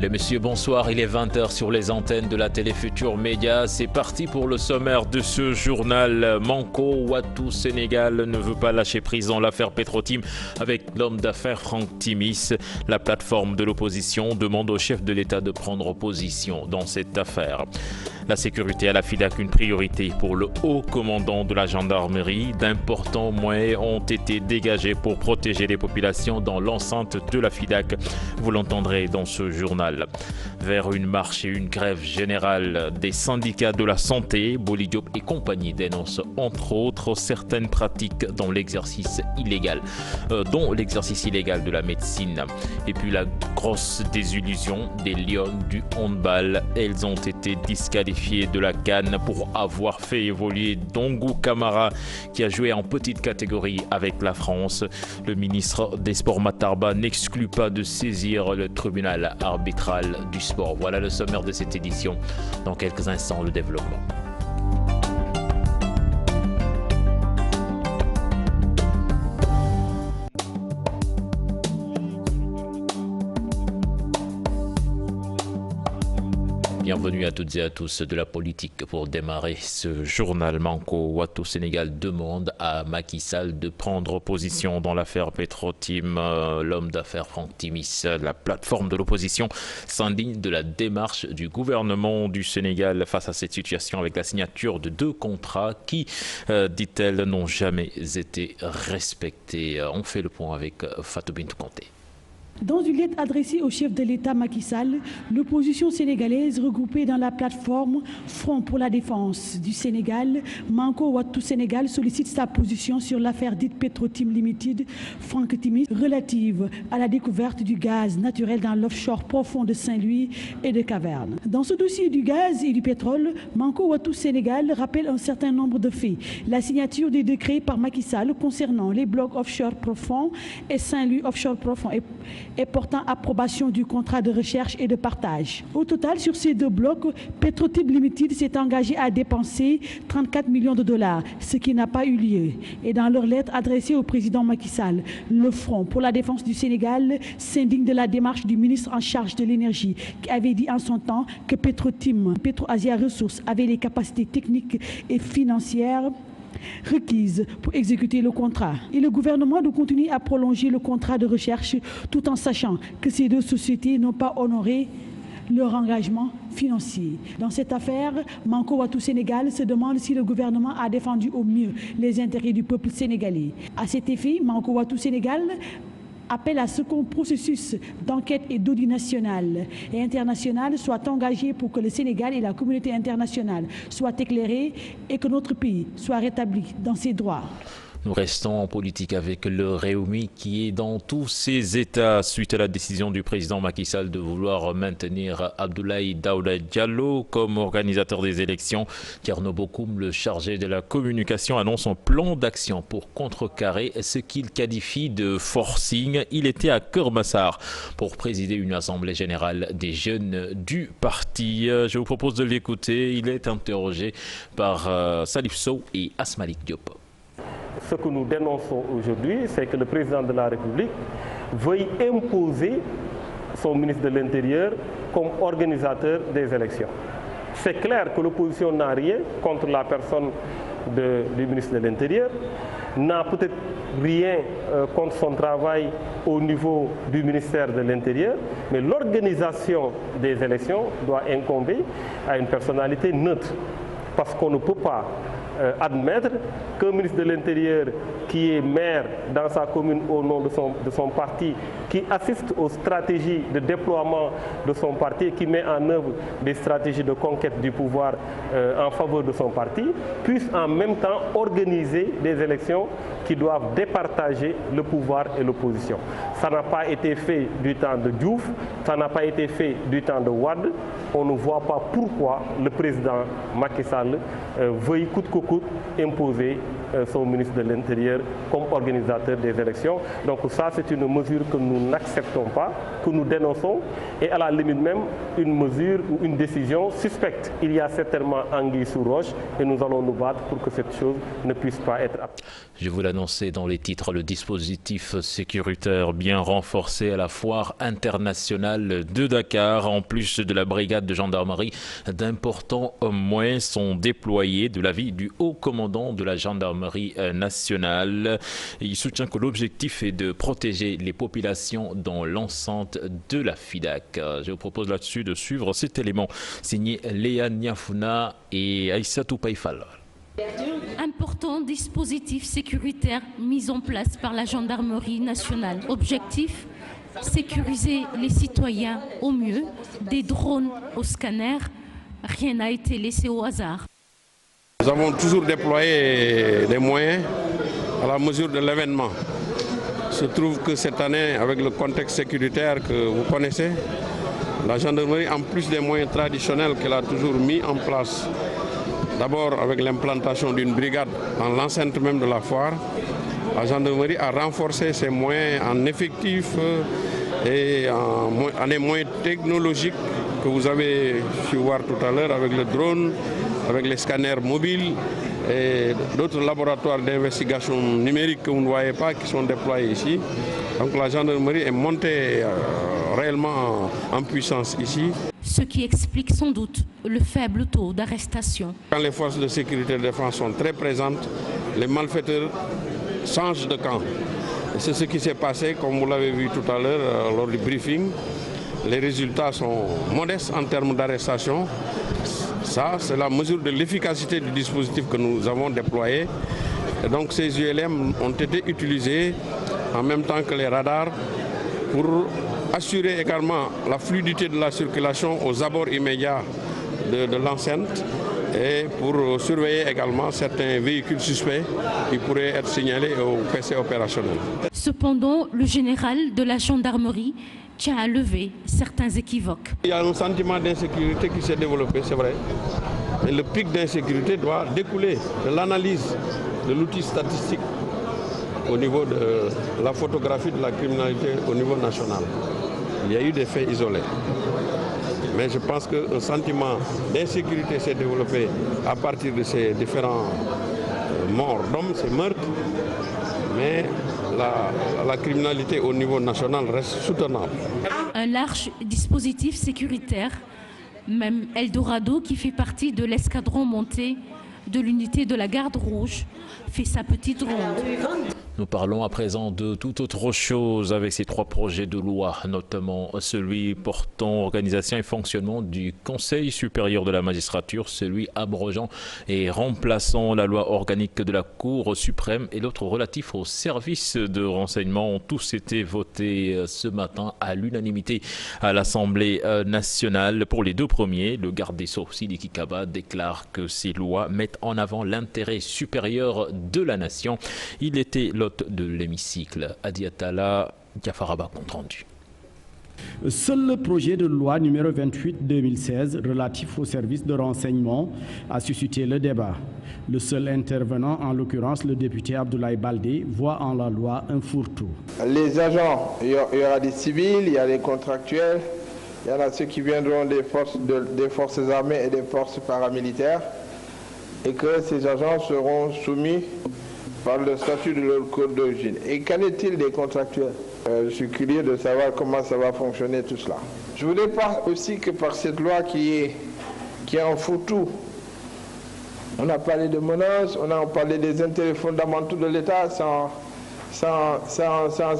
Mesdames, Messieurs, bonsoir. Il est 20h sur les antennes de la télé Futur Média. C'est parti pour le sommaire de ce journal. Manko Watu Sénégal ne veut pas lâcher prise dans l'affaire Petro-Tim avec l'homme d'affaires Franck Timis. La plateforme de l'opposition demande au chef de l'État de prendre position dans cette affaire. La sécurité à la FIDAK, une priorité pour le haut commandant de la gendarmerie. D'importants moyens ont été dégagés pour protéger les populations dans l'enceinte de la FIDAK. Vous l'entendrez dans ce journal. Vers une marche et une grève générale des syndicats de la santé, Boli Diop et compagnie dénoncent entre autres certaines pratiques dans l'exercice illégal, dont l'exercice illégal de la médecine. Et puis la grosse désillusion des Lions du handball. Elles ont été disqualifiées de la CAN pour avoir fait évoluer Dongou Kamara qui a joué en petite catégorie avec la France. Le ministre des Sports Matarba n'exclut pas de saisir le tribunal arbitral du sport. Voilà le sommaire de cette édition. Dans quelques instants, le développement. Bienvenue à toutes et à tous de la politique. Pour démarrer ce journal, Manko Watu Sénégal demande à Macky Sall de prendre position dans l'affaire Petro-Tim. L'homme d'affaires Franck Timis, la plateforme de l'opposition, s'indigne de la démarche du gouvernement du Sénégal face à cette situation avec la signature de 2 contrats qui, dit-elle, n'ont jamais été respectés. On fait le point avec Fatou Bintou Conté. Dans une lettre adressée au chef de l'État Macky Sall, l'opposition sénégalaise regroupée dans la plateforme Front pour la défense du Sénégal, Manko Watu Sénégal sollicite sa position sur l'affaire dite Petro-Tim Limited, Franck Timis, relative à la découverte du gaz naturel dans l'offshore profond de Saint-Louis et de Caverne. Dans ce dossier du gaz et du pétrole, Manko Watu Sénégal rappelle un certain nombre de faits. La signature des décrets par Macky Sall concernant les blocs offshore profonds et Saint-Louis offshore profond et portant approbation du contrat de recherche et de partage. Au total, sur ces 2 blocs, Petro-Tim Limited s'est engagé à dépenser 34 millions de dollars, ce qui n'a pas eu lieu. Et dans leur lettre adressée au président Macky Sall, le Front pour la défense du Sénégal s'indigne de la démarche du ministre en charge de l'énergie, qui avait dit en son temps que Petro-Tim, Petro-Asia Ressources, avait les capacités techniques et financières requises pour exécuter le contrat. Et le gouvernement doit continuer à prolonger le contrat de recherche tout en sachant que ces 2 sociétés n'ont pas honoré leur engagement financier. Dans cette affaire, Manko Watu Sénégal se demande si le gouvernement a défendu au mieux les intérêts du peuple sénégalais. À cet effet, Manko Watu Sénégal appelle à ce qu'un processus d'enquête et d'audit national et international soit engagé pour que le Sénégal et la communauté internationale soient éclairés et que notre pays soit rétabli dans ses droits. Nous restons en politique avec le Réumi qui est dans tous ses états suite à la décision du président Macky Sall de vouloir maintenir Abdoulaye Daouda Diallo comme organisateur des élections. Thierno Bokoum, le chargé de la communication, annonce un plan d'action pour contrecarrer ce qu'il qualifie de forcing. Il était à Keur-Massar pour présider une assemblée générale des jeunes du parti. Je vous propose de l'écouter. Il est interrogé par Salif Sow et Asmalik Diop. Ce que nous dénonçons aujourd'hui, c'est que le président de la République veuille imposer son ministre de l'Intérieur comme organisateur des élections. C'est clair que l'opposition n'a rien contre la personne du ministre de l'Intérieur, n'a peut-être rien contre son travail au niveau du ministère de l'Intérieur, mais l'organisation des élections doit incomber à une personnalité neutre, parce qu'on ne peut pas admettre qu'un ministre de l'Intérieur qui est maire dans sa commune au nom de son parti, qui assiste aux stratégies de déploiement de son parti, qui met en œuvre des stratégies de conquête du pouvoir en faveur de son parti, puisse en même temps organiser des élections qui doivent départager le pouvoir et l'opposition. Ça n'a pas été fait du temps de Diouf, ça n'a pas été fait du temps de Wade. On ne voit pas pourquoi le président Macky Sall veuille coûte que coûte imposer son ministre de l'Intérieur comme organisateur des élections. Donc ça, c'est une mesure que nous n'acceptons pas, que nous dénonçons, et à la limite même une mesure ou une décision suspecte. Il y a certainement anguille sous roche et nous allons nous battre pour que cette chose ne puisse pas être appliquée. Je vous l'annonçais dans les titres, le dispositif sécuritaire bien renforcé à la foire internationale de Dakar. En plus de la brigade de gendarmerie, d'importants moyens sont déployés de l'avis du haut commandant de la gendarmerie nationale. Il soutient que l'objectif est de protéger les populations dans l'enceinte de la FIDAK. Je vous propose là-dessus de suivre cet élément signé Léa Niafuna et Aïssatou Païfal. Important dispositif sécuritaire mis en place par la gendarmerie nationale. Objectif, sécuriser les citoyens au mieux, des drones aux scanners, rien n'a été laissé au hasard. Nous avons toujours déployé des moyens à la mesure de l'événement. Il se trouve que cette année, avec le contexte sécuritaire que vous connaissez, la gendarmerie, en plus des moyens traditionnels qu'elle a toujours mis en place, d'abord avec l'implantation d'une brigade dans l'enceinte même de la foire, la gendarmerie a renforcé ses moyens en effectifs et en des moyens technologiques que vous avez su voir tout à l'heure avec le drone, avec les scanners mobiles et d'autres laboratoires d'investigation numérique que vous ne voyez pas qui sont déployés ici. Donc la gendarmerie est montée réellement en puissance ici. Ce qui explique sans doute le faible taux d'arrestation. Quand les forces de sécurité et de défense sont très présentes, les malfaiteurs changent de camp. C'est ce qui s'est passé, comme vous l'avez vu tout à l'heure lors du briefing. Les résultats sont modestes en termes d'arrestation. Ça, c'est la mesure de l'efficacité du dispositif que nous avons déployé. Et donc ces ULM ont été utilisés en même temps que les radars pour assurer également la fluidité de la circulation aux abords immédiats de l'enceinte et pour surveiller également certains véhicules suspects qui pourraient être signalés au PC opérationnel. Cependant, le général de la gendarmerie tient à lever certains équivoques. Il y a un sentiment d'insécurité qui s'est développé, c'est vrai. Et le pic d'insécurité doit découler de l'analyse de l'outil statistique au niveau de la photographie de la criminalité au niveau national. Il y a eu des faits isolés. Mais je pense qu'un sentiment d'insécurité s'est développé à partir de ces différents morts d'hommes, ces meurtres. Mais la criminalité au niveau national reste soutenable. Un large dispositif sécuritaire, même Eldorado, qui fait partie de l'escadron monté de l'unité de la Garde Rouge, fait sa petite ronde. Nous parlons à présent de toute autre chose avec ces trois projets de loi, notamment celui portant organisation et fonctionnement du Conseil supérieur de la magistrature, celui abrogeant et remplaçant la loi organique de la Cour suprême et l'autre relatif aux services de renseignement ont tous été votés ce matin à l'unanimité à l'Assemblée nationale. Pour les deux premiers, le garde des Sceaux, Sidiki Kaba, déclare que ces lois mettent en avant l'intérêt supérieur de la nation. Il était l'hôte de l'hémicycle. Adi Atala, Diafaraba, compte rendu. Seul le projet de loi numéro 28-2016 relatif aux services de renseignement a suscité le débat. Le seul intervenant, en l'occurrence le député Abdoulaye Baldé, voit en la loi un fourre-tout. Les agents, il y aura des civils, il y a des contractuels, il y en a ceux qui viendront des forces armées et des forces paramilitaires, et que ces agents seront soumis par le statut de leur code d'origine. Et qu'en est-il des contractuels? Je suis curieux de savoir comment ça va fonctionner tout cela. Je voudrais pas aussi que par cette loi qui est en fourre-tout, on a parlé de menaces, on a parlé des intérêts fondamentaux de l'État sans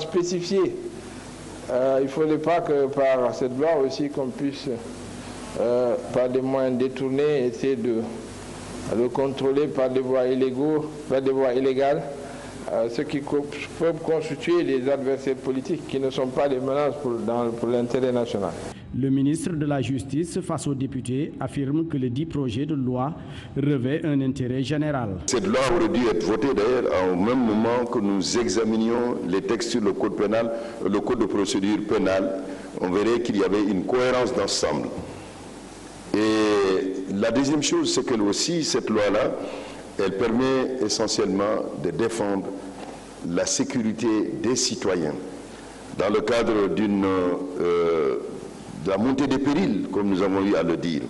spécifier. Il ne faudrait pas que par cette loi aussi qu'on puisse, par des moyens détournés, essayer de le contrôler par des voies illégaux, par des voies illégales, ce qui peuvent constituer des adversaires politiques qui ne sont pas des menaces pour l'intérêt national. Le ministre de la Justice, face aux députés, affirme que le dit projet de loi revêt un intérêt général. Cette loi aurait dû être votée d'ailleurs au même moment que nous examinions les textes sur le code pénal, le code de procédure pénale. On verrait qu'il y avait une cohérence d'ensemble. Et la deuxième chose, c'est que aussi cette loi-là Elle permet essentiellement de défendre la sécurité des citoyens dans le cadre de la montée des périls, comme nous avons eu à le dire.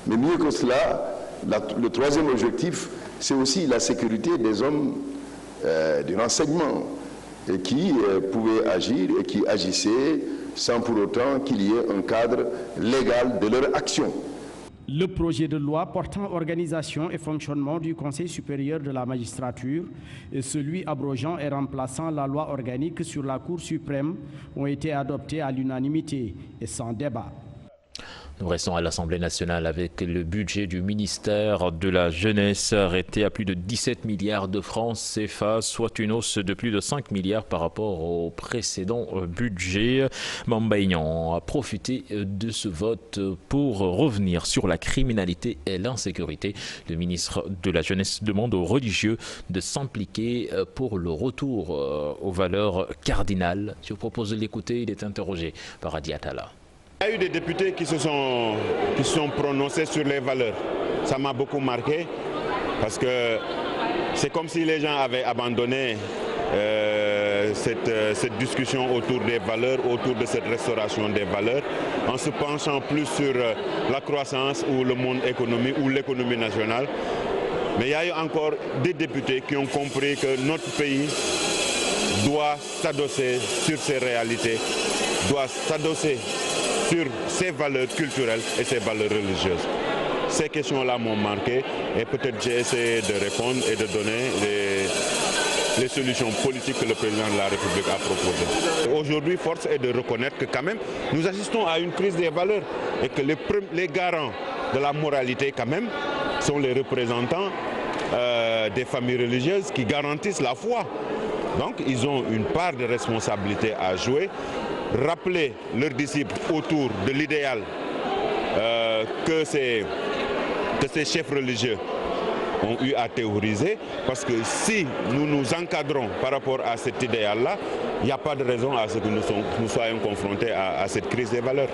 Mais mieux que cela, le troisième objectif, c'est aussi la sécurité des hommes du renseignement et qui pouvaient agir et qui agissaient sans pour autant qu'il y ait un cadre légal de leur action. Le projet de loi portant organisation et fonctionnement du Conseil supérieur de la magistrature et celui abrogeant et remplaçant la loi organique sur la Cour suprême ont été adoptés à l'unanimité et sans débat. Nous restons à l'Assemblée nationale avec le budget du ministère de la Jeunesse arrêté à plus de 17 milliards de francs CFA, soit une hausse de plus de 5 milliards par rapport au précédent budget. Mamba Ignan a profité de ce vote pour revenir sur la criminalité et l'insécurité. Le ministre de la Jeunesse demande aux religieux de s'impliquer pour le retour aux valeurs cardinales. Je vous propose de l'écouter, il est interrogé par Adi Atala. Il y a eu des députés qui se sont prononcés sur les valeurs. Ça m'a beaucoup marqué parce que c'est comme si les gens avaient abandonné cette discussion autour des valeurs, autour de cette restauration des valeurs, en se penchant plus sur la croissance ou le monde économique ou l'économie nationale. Mais il y a eu encore des députés qui ont compris que notre pays doit s'adosser sur ces réalités, doit s'adosser sur ses valeurs culturelles et ses valeurs religieuses. Ces questions-là m'ont marqué et peut-être j'ai essayé de répondre et de donner les solutions politiques que le président de la République a proposées. Aujourd'hui, force est de reconnaître que quand même, nous assistons à une crise des valeurs et que les garants de la moralité quand même sont les représentants des familles religieuses qui garantissent la foi. Donc ils ont une part de responsabilité à jouer. Rappeler leurs disciples autour de l'idéal que ces chefs religieux ont eu à théoriser, parce que si nous nous encadrons par rapport à cet idéal-là, il n'y a pas de raison à ce que nous soyons confrontés à cette crise des valeurs.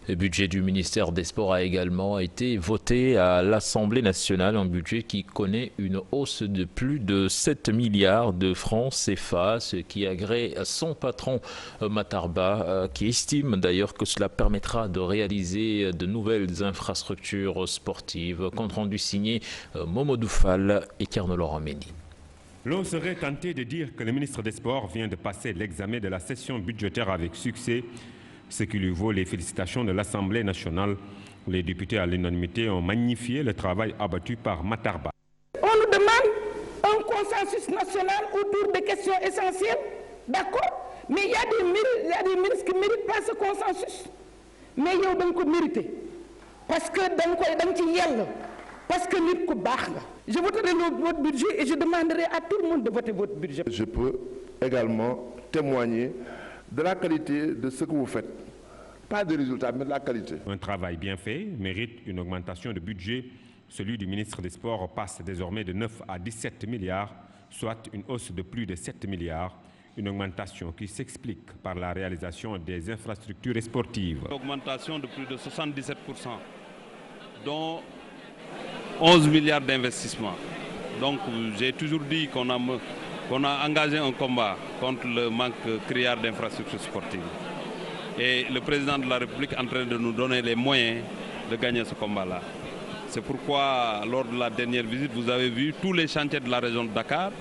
Le budget du ministère des Sports a également été voté à l'Assemblée nationale, un budget qui connaît une hausse de plus de 7 milliards de francs CFA, ce qui agrée son patron Matarba, qui estime d'ailleurs que cela permettra de réaliser de nouvelles infrastructures sportives. Compte rendu signé Momodou Fall et Carnot-Laurent Mendy. L'on serait tenté de dire que le ministre des Sports vient de passer l'examen de la session budgétaire avec succès, ce qui lui vaut les félicitations de l'Assemblée nationale. Les députés à l'unanimité ont magnifié le travail abattu par Matarba. On nous demande un consensus national autour des questions essentielles, d'accord, mais il y a des ministres qui ne méritent pas ce consensus. Mais il y a des mérité parce que parce que nit ku baax nga. Je voterai votre budget et je demanderai à tout le monde de voter votre budget. Je peux également témoigner de la qualité de ce que vous faites. Pas de résultats, mais de la qualité. Un travail bien fait mérite une augmentation de budget. Celui du ministre des Sports passe désormais de 9 à 17 milliards, soit une hausse de plus de 7 milliards. Une augmentation qui s'explique par la réalisation des infrastructures sportives. Une augmentation de plus de 77%, dont 11 milliards d'investissements. Donc j'ai toujours dit qu'on a engagé un combat contre le manque criard d'infrastructures sportives. Et le président de la République est en train de nous donner les moyens de gagner ce combat-là. C'est pourquoi, lors de la dernière visite, vous avez vu tous les chantiers de la région de Dakar.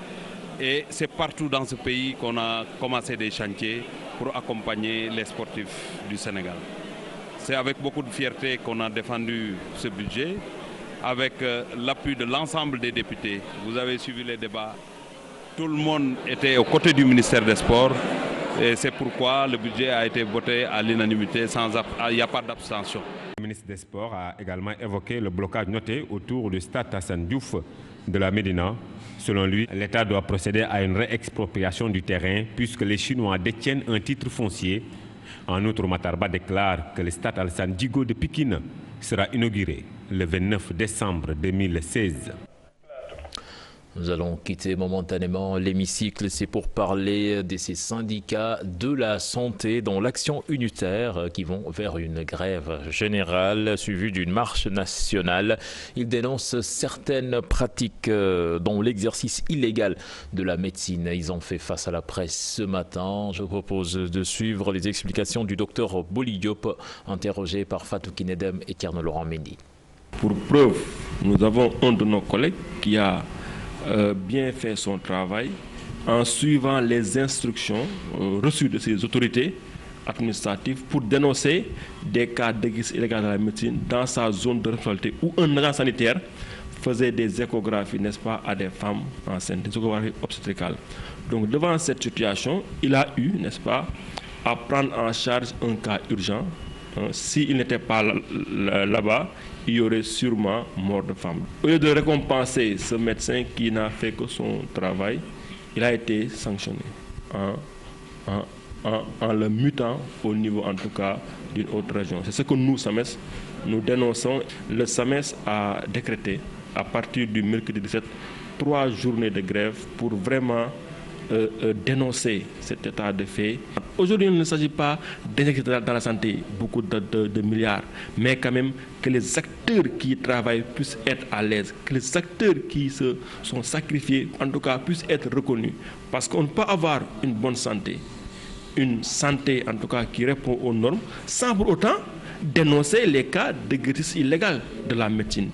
Et c'est partout dans ce pays qu'on a commencé des chantiers pour accompagner les sportifs du Sénégal. C'est avec beaucoup de fierté qu'on a défendu ce budget, avec l'appui de l'ensemble des députés. Vous avez suivi les débats. Tout le monde était aux côtés du ministère des Sports et c'est pourquoi le budget a été voté à l'unanimité, il n'y a pas d'abstention. Le ministre des Sports a également évoqué le blocage noté autour du stade Hassan Diouf de la Médina. Selon lui, l'État doit procéder à une réexpropriation du terrain puisque les Chinois détiennent un titre foncier. En outre, Matarba déclare que le stade Alassane Djigo de Pikine sera inauguré le 29 décembre 2016. Nous allons quitter momentanément l'hémicycle, c'est pour parler de ces syndicats de la santé dont l'action unitaire qui vont vers une grève générale suivie d'une marche nationale. Ils dénoncent certaines pratiques dont l'exercice illégal de la médecine. Ils ont fait face à la presse ce matin. Je propose de suivre les explications du docteur Boli Diop, interrogé par Fatou Kinedem et Thierno Laurent Mendy. Pour preuve, nous avons un de nos collègues qui a bien fait son travail en suivant les instructions reçues de ses autorités administratives pour dénoncer des cas d'exercice illégal de la médecine dans sa zone de responsabilité où un agent sanitaire faisait des échographies, n'est-ce pas, à des femmes enceintes, des échographies obstétricales. Donc devant cette situation, il a eu, n'est-ce pas, à prendre en charge un cas urgent. S'il n'était pas là-bas, il y aurait sûrement mort de femme. Au lieu de récompenser ce médecin qui n'a fait que son travail, il a été sanctionné en le mutant au niveau en tout cas d'une autre région. C'est ce que nous, SAMES, nous dénonçons. Le SAMES a décrété à partir du mercredi 17 3 journées de grève pour vraiment dénoncer cet état de fait. Aujourd'hui, il ne s'agit pas d'injecter dans la santé beaucoup de milliards, mais quand même que les acteurs qui travaillent puissent être à l'aise, que les acteurs qui se sont sacrifiés, en tout cas, puissent être reconnus. Parce qu'on ne peut pas avoir une bonne santé, une santé en tout cas qui répond aux normes, sans pour autant dénoncer les cas d'exercice illégal de la médecine.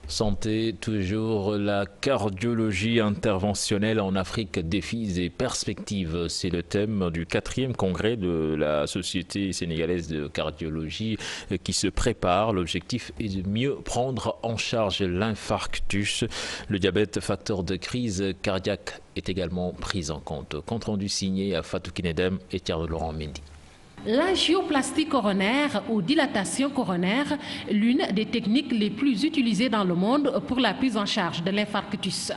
Santé, toujours la cardiologie interventionnelle en Afrique, défis et perspectives. C'est le thème du 4e congrès de la Société sénégalaise de cardiologie qui se prépare. L'objectif est de mieux prendre en charge l'infarctus. Le diabète, facteur de crise cardiaque, est également pris en compte. Compte rendu signé à Fatou Kinedem et Thierno Laurent Mendy. L'angioplastie coronaire ou dilatation coronaire, l'une des techniques les plus utilisées dans le monde pour la prise en charge de l'infarctus.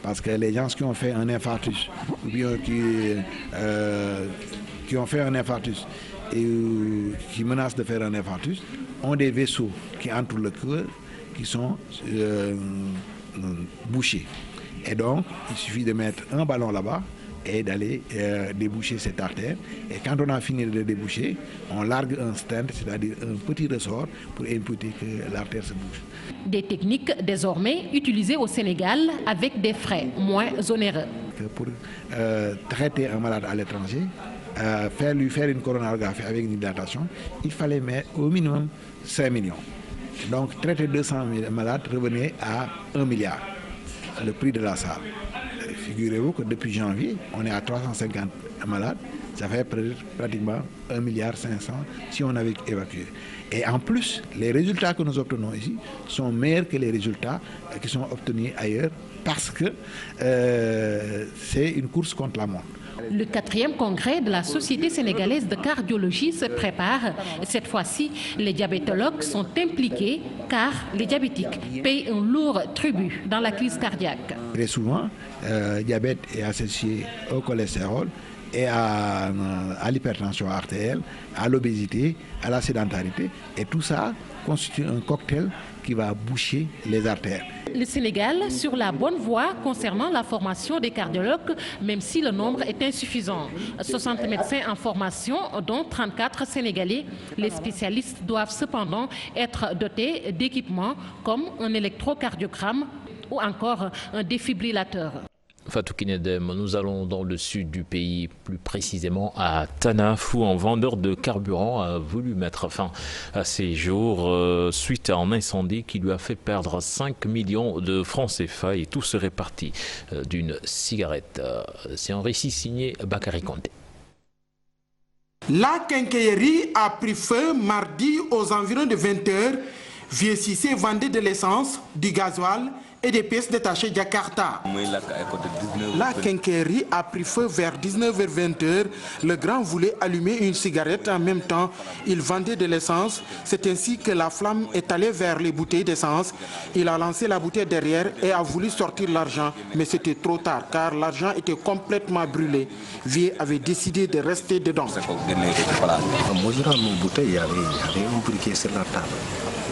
Parce que les gens qui ont fait un infarctus, ou bien qui ont fait un infarctus et qui menacent de faire un infarctus, ont des vaisseaux qui entourent le cœur qui sont bouchés. Et donc, il suffit de mettre un ballon là-bas et d'aller déboucher cette artère. Et quand on a fini de déboucher, on largue un stent, c'est-à-dire un petit ressort pour imposer que l'artère se bouche. Des techniques désormais utilisées au Sénégal avec des frais moins onéreux. Pour traiter un malade à l'étranger, lui faire une coronarographie avec une dilatation, il fallait mettre au minimum 5 millions. Donc traiter 200 000 malades revenait à 1 milliard, le prix de la salle. Figurez-vous que depuis janvier, on est à 350 malades. Ça fait pratiquement 1,5 milliard si on avait évacué. Et en plus, les résultats que nous obtenons ici sont meilleurs que les résultats qui sont obtenus ailleurs parce que c'est une course contre la montre. Le 4e congrès de la Société sénégalaise de cardiologie se prépare. Cette fois-ci, les diabétologues sont impliqués car les diabétiques payent un lourd tribut dans la crise cardiaque. Très souvent, le diabète est associé au cholestérol et à l'hypertension artérielle, à l'obésité, à la sédentarité. Et tout ça constitue un cocktail qui va boucher les artères. Le Sénégal sur la bonne voie concernant la formation des cardiologues, même si le nombre est insuffisant. 60 médecins en formation, dont 34 Sénégalais. Les spécialistes doivent cependant être dotés d'équipements comme un électrocardiogramme ou encore un défibrillateur. Fatou Kinedem, nous allons dans le sud du pays, plus précisément à Tanaf, où un vendeur de carburant a voulu mettre fin à ses jours suite à un incendie qui lui a fait perdre 5 millions de francs CFA et tout serait parti d'une cigarette. C'est un récit signé Bakary Konté. La quincaillerie a pris feu mardi aux environs de 20h. Vieux Cissé vendait de l'essence, du gasoil et des pièces détachées Jakarta. La quincaillerie a pris feu vers 19h-20h. Le grand voulait allumer une cigarette en même temps. Il vendait de l'essence. C'est ainsi que la flamme est allée vers les bouteilles d'essence. Il a lancé la bouteille derrière et a voulu sortir l'argent. Mais c'était trop tard car l'argent était complètement brûlé. Vieux avait décidé de rester dedans. En mesurant mon bouteille, il y avait un briquet sur la table.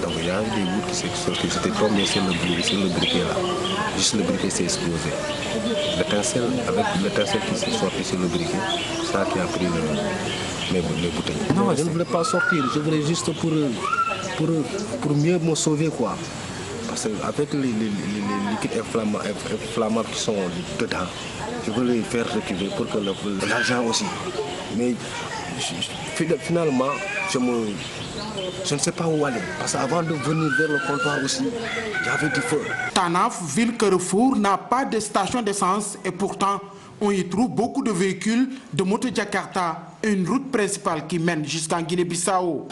Donc il y a des gouttes qui s'étaient tombées sur le briquet là. Juste le briquet s'est explosé. L'étincelle, avec l'étincelle qui s'est sortie sur le briquet, c'est ça qui a pris mes bouteilles. Non, je ne voulais pas sortir, je voulais juste pour mieux me sauver quoi. Parce qu'avec les liquides inflammables qui sont dedans, je voulais faire reculer pour que l'argent aussi. Mais finalement, je ne sais pas où aller. Parce qu'avant de venir vers le comptoir aussi, il y avait du feu. Tanaf, ville Carrefour, n'a pas de station d'essence et pourtant, on y trouve beaucoup de véhicules de moto Jakarta, une route principale qui mène jusqu'en Guinée-Bissau.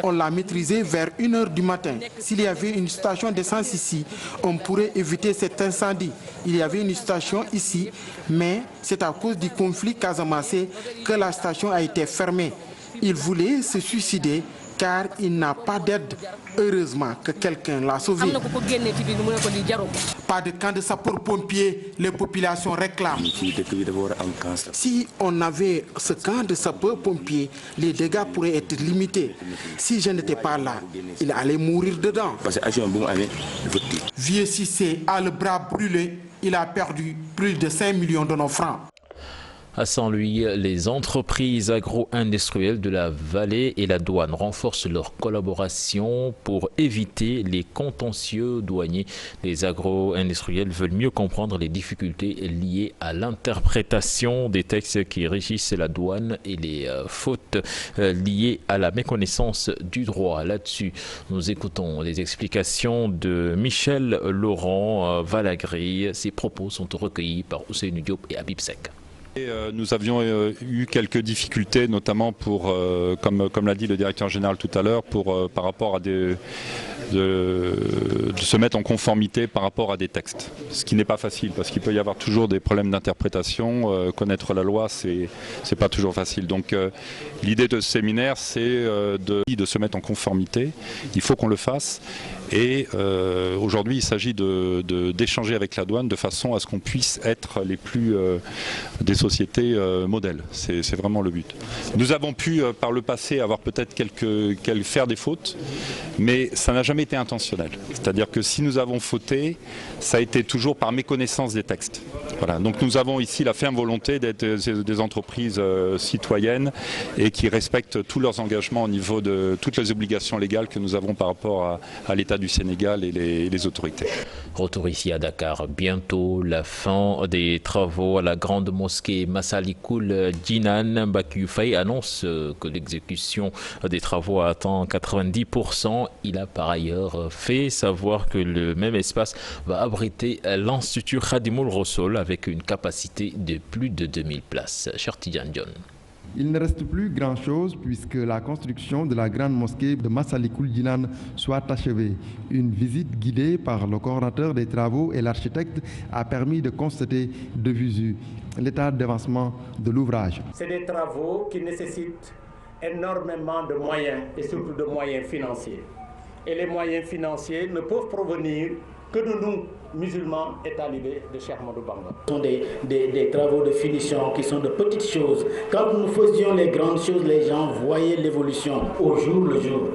On l'a maîtrisé vers 1h du matin. S'il y avait une station d'essence ici, on pourrait éviter cet incendie. Il y avait une station ici, mais c'est à cause du conflit casamassé que la station a été fermée. Il voulait se suicider car il n'a pas d'aide. Heureusement que quelqu'un l'a sauvé. Pas de camp de sapeurs-pompiers, les populations réclament. Si on avait ce camp de sapeurs-pompiers, les dégâts pourraient être limités. Si je n'étais pas là, il allait mourir dedans. Vieux Cissé a le bras brûlé. Il a perdu plus de 5 millions de nos francs. À Saint-Louis, les entreprises agro-industrielles de la vallée et la douane renforcent leur collaboration pour éviter les contentieux douaniers. Les agro-industriels veulent mieux comprendre les difficultés liées à l'interprétation des textes qui régissent la douane et les fautes liées à la méconnaissance du droit. Là-dessus, nous écoutons les explications de Michel Laurent Valagri. Ses propos sont recueillis par Ousseynou Diop et Habib Sek. Nous avions eu quelques difficultés, notamment pour, comme l'a dit le directeur général tout à l'heure, par rapport à de se mettre en conformité par rapport à des textes. Ce qui n'est pas facile, parce qu'il peut y avoir toujours des problèmes d'interprétation. Connaître la loi, c'est pas toujours facile. Donc l'idée de ce séminaire, c'est de se mettre en conformité. Il faut qu'on le fasse. Et aujourd'hui, il s'agit d'échanger avec la douane de façon à ce qu'on puisse être les plus des sociétés modèles. C'est vraiment le but. Nous avons pu, par le passé, avoir peut-être faire des fautes, mais ça n'a jamais été intentionnel. C'est-à-dire que si nous avons fauté, ça a été toujours par méconnaissance des textes. Voilà. Donc nous avons ici la ferme volonté d'être des entreprises citoyennes et qui respectent tous leurs engagements au niveau de toutes les obligations légales que nous avons par rapport à l'État du Sénégal et les autorités. Retour ici à Dakar. Bientôt la fin des travaux à la grande mosquée Massalikul Jinan. Bakuyou Faye annonce que l'exécution des travaux atteint 90%. Il a par ailleurs fait savoir que le même espace va abriter l'Institut Khadimoul Rassoul avec une capacité de plus de 2000 places. Cher Tidiane Dione. Il ne reste plus grand-chose puisque la construction de la grande mosquée de Massalikul Jinan soit achevée. Une visite guidée par le coordinateur des travaux et l'architecte a permis de constater de visu l'état d'avancement de l'ouvrage. C'est des travaux qui nécessitent énormément de moyens et surtout de moyens financiers. Et les moyens financiers ne peuvent provenir que de nous, musulmans et talibés de Cheikh Ahmadou Bamba. Ce sont des travaux de finition qui sont de petites choses. Quand nous faisions les grandes choses, les gens voyaient l'évolution au jour le jour.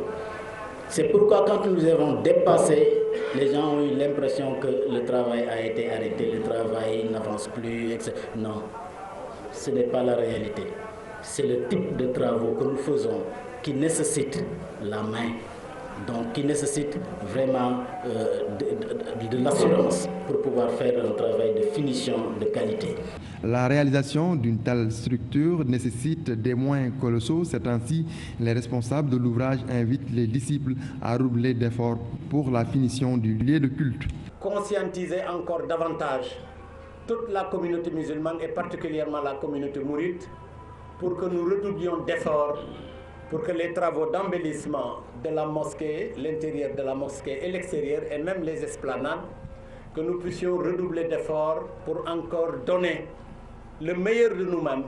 C'est pourquoi quand nous avons dépassé, les gens ont eu l'impression que le travail a été arrêté, le travail n'avance plus, etc. Non, ce n'est pas la réalité. C'est le type de travaux que nous faisons qui nécessite la main. Donc qui nécessite vraiment de l'assurance pour pouvoir faire un travail de finition de qualité. La réalisation d'une telle structure nécessite des moyens colossaux. C'est ainsi les responsables de l'ouvrage invitent les disciples à redoubler d'efforts pour la finition du lieu de culte. Conscientiser encore davantage toute la communauté musulmane et particulièrement la communauté mouride pour que nous redoublions d'efforts pour que les travaux d'embellissement de la mosquée, l'intérieur de la mosquée et l'extérieur, et même les esplanades, que nous puissions redoubler d'efforts pour encore donner le meilleur de nous-mêmes,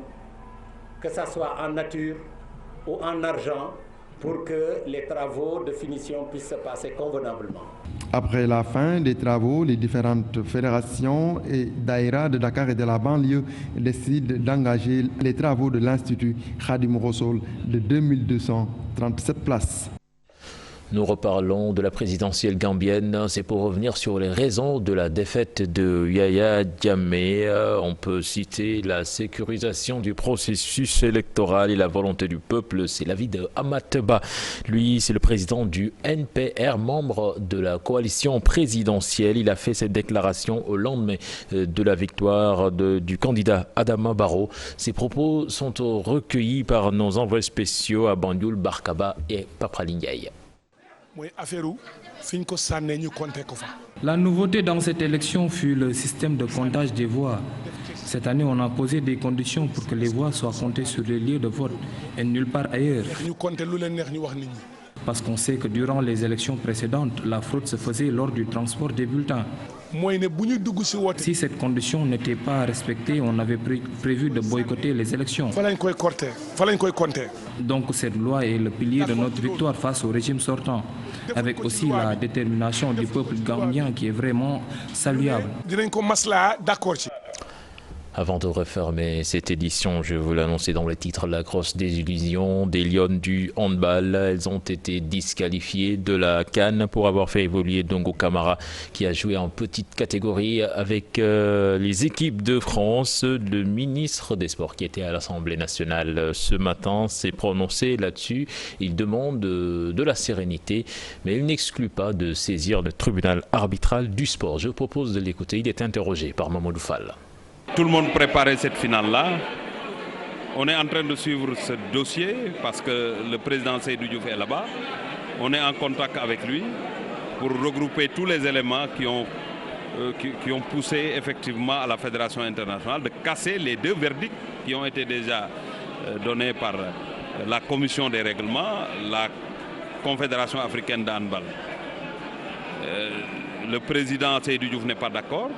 que ce soit en nature ou en argent, pour que les travaux de finition puissent se passer convenablement. Après la fin des travaux, les différentes fédérations et daïras de Dakar et de la banlieue décident d'engager les travaux de l'Institut Khadimoul Rassoul de 2237 places. Nous reparlons de la présidentielle gambienne. C'est pour revenir sur les raisons de la défaite de Yaya Jammeh. On peut citer la sécurisation du processus électoral et la volonté du peuple. C'est l'avis de Amateba. Lui, c'est le président du NPR, membre de la coalition présidentielle. Il a fait cette déclaration au lendemain de la victoire du candidat Adama Barrow. Ses propos sont recueillis par nos envoyés spéciaux à Banjul, Barkaba et Papralingay. La nouveauté dans cette élection fut le système de comptage des voix. Cette année, on a posé des conditions pour que les voix soient comptées sur les lieux de vote et nulle part ailleurs. Parce qu'on sait que durant les élections précédentes, la fraude se faisait lors du transport des bulletins. Si cette condition n'était pas respectée, on avait prévu de boycotter les élections. Donc cette loi est le pilier de notre victoire face au régime sortant, avec aussi la détermination du peuple gambien qui est vraiment saluable. Avant de refermer cette édition, je vous l'annoncer dans le titre, la grosse désillusion des Lionnes du handball. Elles ont été disqualifiées de la CAN pour avoir fait évoluer Dongo Camara, qui a joué en petite catégorie avec les équipes de France. Le ministre des Sports qui était à l'Assemblée nationale ce matin s'est prononcé là-dessus. Il demande de la sérénité, mais il n'exclut pas de saisir le tribunal arbitral du sport. Je propose de l'écouter. Il est interrogé par Mamadou Fall. Tout le monde préparait cette finale-là. On est en train de suivre ce dossier parce que le président Seydou Diouf est là-bas. On est en contact avec lui pour regrouper tous les éléments qui ont poussé effectivement à la Fédération internationale de casser les deux verdicts qui ont été déjà donnés par la Commission des règlements, la Confédération africaine de handball. Le président Seydou Diouf n'est pas d'accord.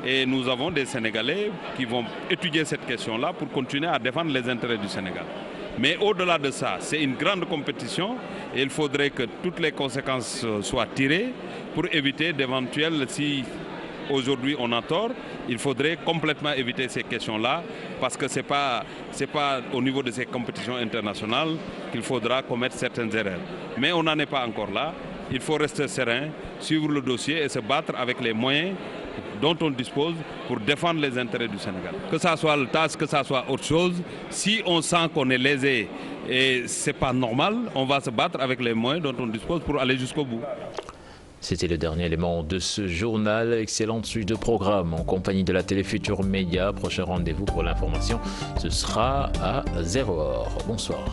Et nous avons des Sénégalais qui vont étudier cette question-là pour continuer à défendre les intérêts du Sénégal. Mais au-delà de ça, c'est une grande compétition et il faudrait que toutes les conséquences soient tirées pour éviter d'éventuels, si aujourd'hui on a tort, il faudrait complètement éviter ces questions-là parce que ce n'est pas au niveau de ces compétitions internationales qu'il faudra commettre certaines erreurs. Mais on n'en est pas encore là. Il faut rester serein, suivre le dossier et se battre avec les moyens dont on dispose pour défendre les intérêts du Sénégal. Que ça soit le TAS, que ça soit autre chose, si on sent qu'on est lésé et ce n'est pas normal, on va se battre avec les moyens dont on dispose pour aller jusqu'au bout. C'était le dernier élément de ce journal. Excellente suite de programme en compagnie de la Télé Futur Média. Prochain rendez-vous pour l'information, ce sera à 0h. Bonsoir.